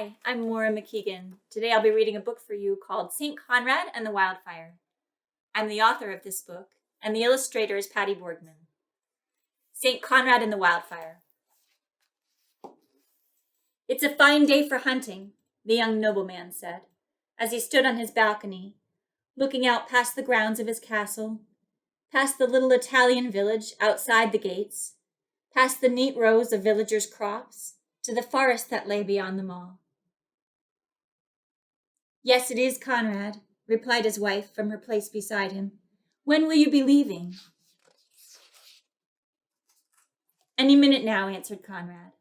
Hi, I'm Maura McKeegan. Today I'll be reading a book for you called St. Conrad and the Wildfire. I'm the author of this book, and the illustrator is Patty Borgman. St. Conrad and the Wildfire. It's a fine day for hunting, the young nobleman said, as he stood on his balcony, looking out past the grounds of his castle, past the little Italian village outside the gates, past the neat rows of villagers' crops, to the forest that lay beyond them all. Yes, it is, Conrad, replied his wife from her place beside him. When will you be leaving? Any minute now, answered Conrad.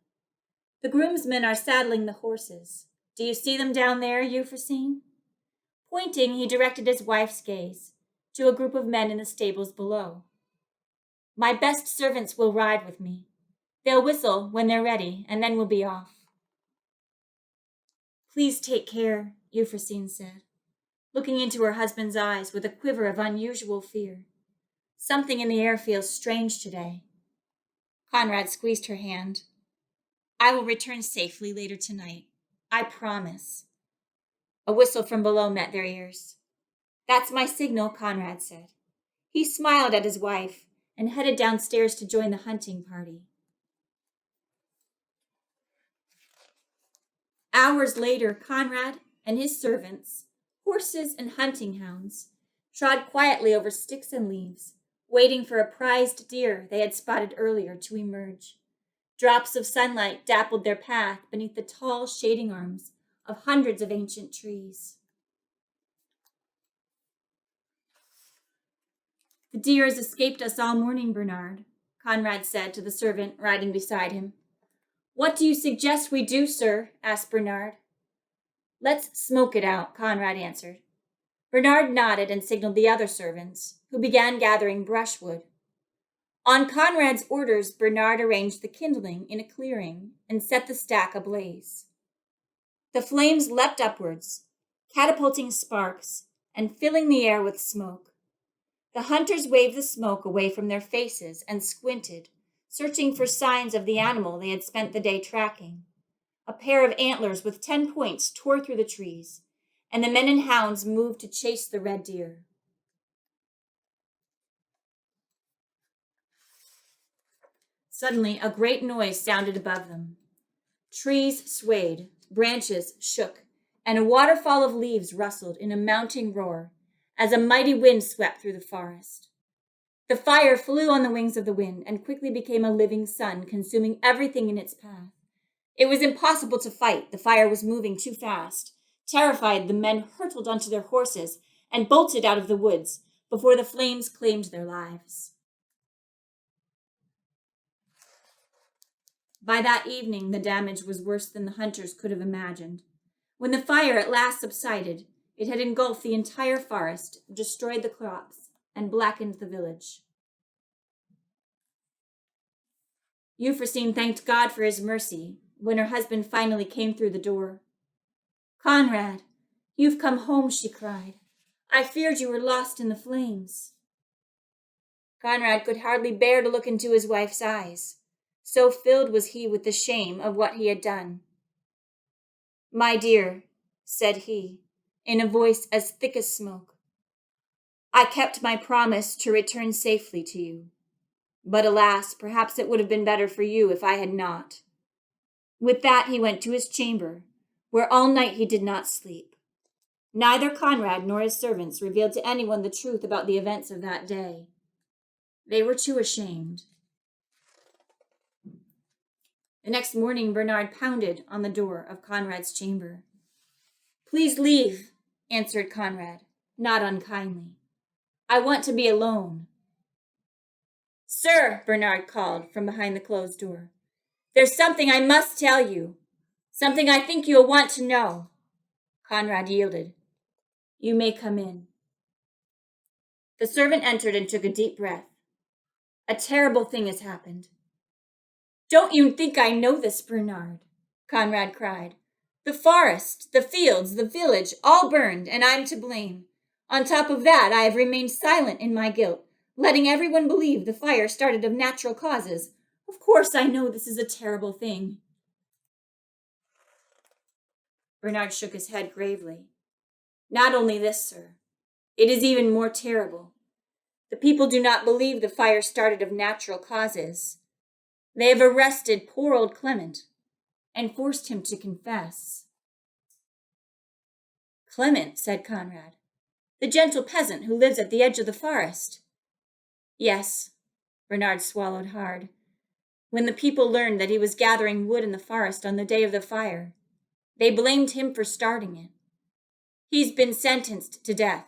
The groomsmen are saddling the horses. Do you see them down there, Euphrosyne? Pointing, he directed his wife's gaze to a group of men in the stables below. My best servants will ride with me. They'll whistle when they're ready, and then we'll be off. Please take care, Euphrosyne said, looking into her husband's eyes with a quiver of unusual fear. Something in the air feels strange today. Conrad squeezed her hand. I will return safely later tonight. I promise. A whistle from below met their ears. That's my signal, Conrad said. He smiled at his wife and headed downstairs to join the hunting party. Hours later, Conrad and his servants, horses and hunting hounds, trod quietly over sticks and leaves, waiting for a prized deer they had spotted earlier to emerge. Drops of sunlight dappled their path beneath the tall shading arms of hundreds of ancient trees. The deer has escaped us all morning, Bernard, Conrad said to the servant riding beside him. What do you suggest we do, sir? Asked Bernard. Let's smoke it out, Conrad answered. Bernard nodded and signaled the other servants, who began gathering brushwood. On Conrad's orders, Bernard arranged the kindling in a clearing and set the stack ablaze. The flames leapt upwards, catapulting sparks and filling the air with smoke. The hunters waved the smoke away from their faces and squinted, searching for signs of the animal they had spent the day tracking. A pair of antlers with 10 points tore through the trees, and the men and hounds moved to chase the red deer. Suddenly, a great noise sounded above them. Trees swayed, branches shook, and a waterfall of leaves rustled in a mounting roar as a mighty wind swept through the forest. The fire flew on the wings of the wind and quickly became a living sun, consuming everything in its path. It was impossible to fight. The fire was moving too fast. Terrified, the men hurtled onto their horses and bolted out of the woods before the flames claimed their lives. By that evening, the damage was worse than the hunters could have imagined. When the fire at last subsided, it had engulfed the entire forest, destroyed the crops, and blackened the village. Euphrosyne thanked God for his mercy when her husband finally came through the door. Conrad, you've come home, she cried. I feared you were lost in the flames. Conrad could hardly bear to look into his wife's eyes. So filled was he with the shame of what he had done. My dear, said he, in a voice as thick as smoke, I kept my promise to return safely to you. But alas, perhaps it would have been better for you if I had not. With that he went to his chamber, where all night he did not sleep. Neither Conrad nor his servants revealed to anyone the truth about the events of that day. They were too ashamed. The next morning, Bernard pounded on the door of Conrad's chamber. Please leave, answered Conrad, not unkindly. I want to be alone. Sir, Bernard called from behind the closed door. There's something I must tell you. Something I think you'll want to know. Conrad yielded. You may come in. The servant entered and took a deep breath. A terrible thing has happened. Don't you think I know this, Bernard? Conrad cried. The forest, the fields, the village, all burned, and I'm to blame. On top of that, I have remained silent in my guilt, letting everyone believe the fire started of natural causes. Of course I know this is a terrible thing. Bernard shook his head gravely. Not only this, sir. It is even more terrible. The people do not believe the fire started of natural causes. They have arrested poor old Clement and forced him to confess. Clement, said Conrad, the gentle peasant who lives at the edge of the forest. Yes, Bernard swallowed hard. When the people learned that he was gathering wood in the forest on the day of the fire, they blamed him for starting it. He's been sentenced to death.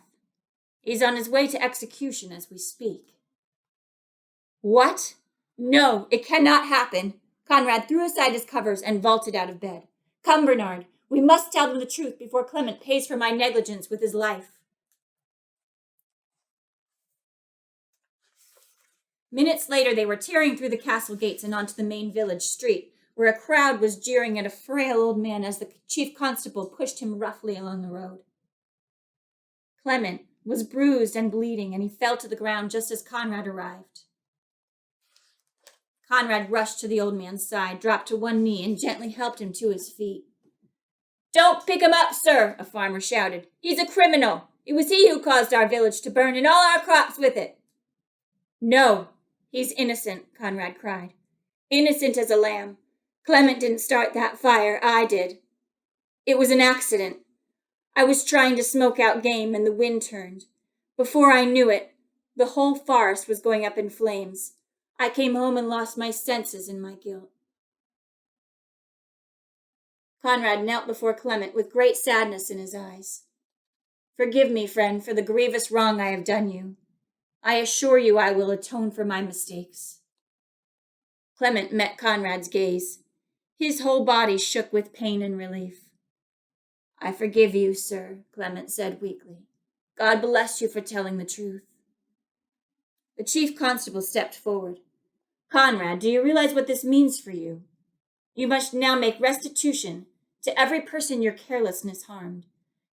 He's on his way to execution as we speak. What? No, it cannot happen. Conrad threw aside his covers and vaulted out of bed. Come, Bernard, we must tell them the truth before Clement pays for my negligence with his life. Minutes later, they were tearing through the castle gates and onto the main village street, where a crowd was jeering at a frail old man as the chief constable pushed him roughly along the road. Clement was bruised and bleeding, and he fell to the ground just as Conrad arrived. Conrad rushed to the old man's side, dropped to one knee, and gently helped him to his feet. Don't pick him up, sir, a farmer shouted. He's a criminal. It was he who caused our village to burn and all our crops with it. No, he's innocent, Conrad cried. Innocent as a lamb. Clement didn't start that fire, I did. It was an accident. I was trying to smoke out game and the wind turned. Before I knew it, the whole forest was going up in flames. I came home and lost my senses in my guilt. Conrad knelt before Clement with great sadness in his eyes. Forgive me, friend, for the grievous wrong I have done you. I assure you I will atone for my mistakes. Clement met Conrad's gaze. His whole body shook with pain and relief. I forgive you, sir, Clement said weakly. God bless you for telling the truth. The chief constable stepped forward. Conrad, do you realize what this means for you? You must now make restitution to every person your carelessness harmed.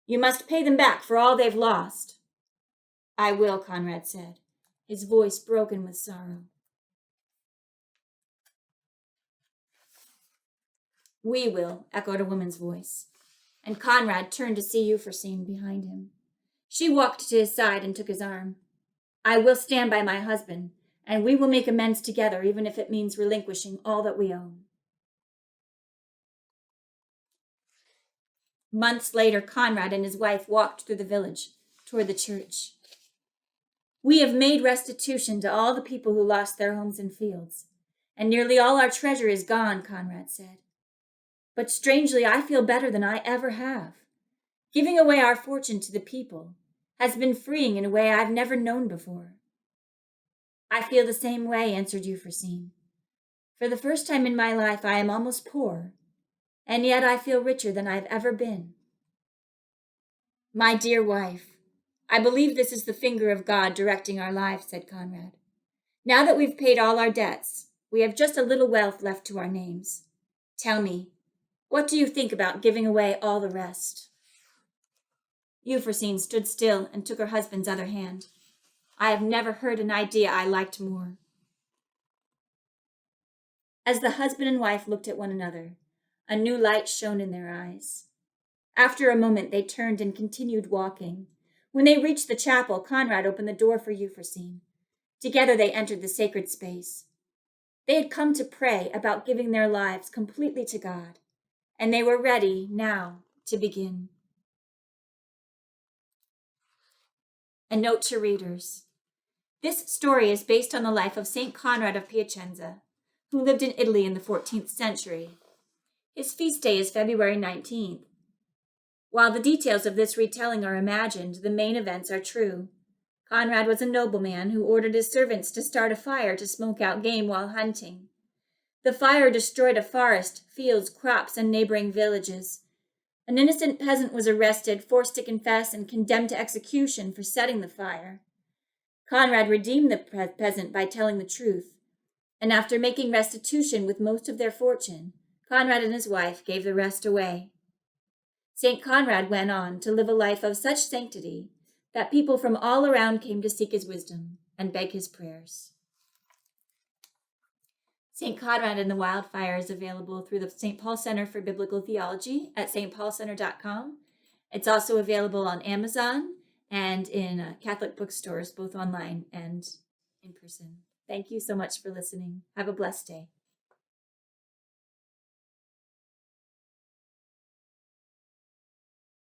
You must pay them back for all they've lost. I will, Conrad said, his voice broken with sorrow. We will, echoed a woman's voice, and Conrad turned to see Euphrosyne behind him. She walked to his side and took his arm. I will stand by my husband, and we will make amends together, even if it means relinquishing all that we own. Months later, Conrad and his wife walked through the village toward the church. We have made restitution to all the people who lost their homes and fields, and nearly all our treasure is gone, Conrad said. But strangely, I feel better than I ever have. Giving away our fortune to the people has been freeing in a way I've never known before. I feel the same way, answered Euphrosyne. For the first time in my life, I am almost poor, and yet I feel richer than I've ever been. My dear wife, I believe this is the finger of God directing our lives, said Conrad. Now that we've paid all our debts, we have just a little wealth left to our names. Tell me, what do you think about giving away all the rest? Euphrosyne stood still and took her husband's other hand. I have never heard an idea I liked more. As the husband and wife looked at one another, a new light shone in their eyes. After a moment, they turned and continued walking. When they reached the chapel, Conrad opened the door for Euphrosyne. Together they entered the sacred space. They had come to pray about giving their lives completely to God, and they were ready now to begin. A note to readers. This story is based on the life of Saint Conrad of Piacenza, who lived in Italy in the 14th century. His feast day is February 19th. While the details of this retelling are imagined, the main events are true. Conrad was a nobleman who ordered his servants to start a fire to smoke out game while hunting. The fire destroyed a forest, fields, crops, and neighboring villages. An innocent peasant was arrested, forced to confess, and condemned to execution for setting the fire. Conrad redeemed the peasant by telling the truth, and after making restitution with most of their fortune, Conrad and his wife gave the rest away. St. Conrad went on to live a life of such sanctity that people from all around came to seek his wisdom and beg his prayers. St. Conrad and the Wildfire is available through the St. Paul Center for Biblical Theology at stpaulcenter.com. It's also available on Amazon and in Catholic bookstores, both online and in person. Thank you so much for listening. Have a blessed day.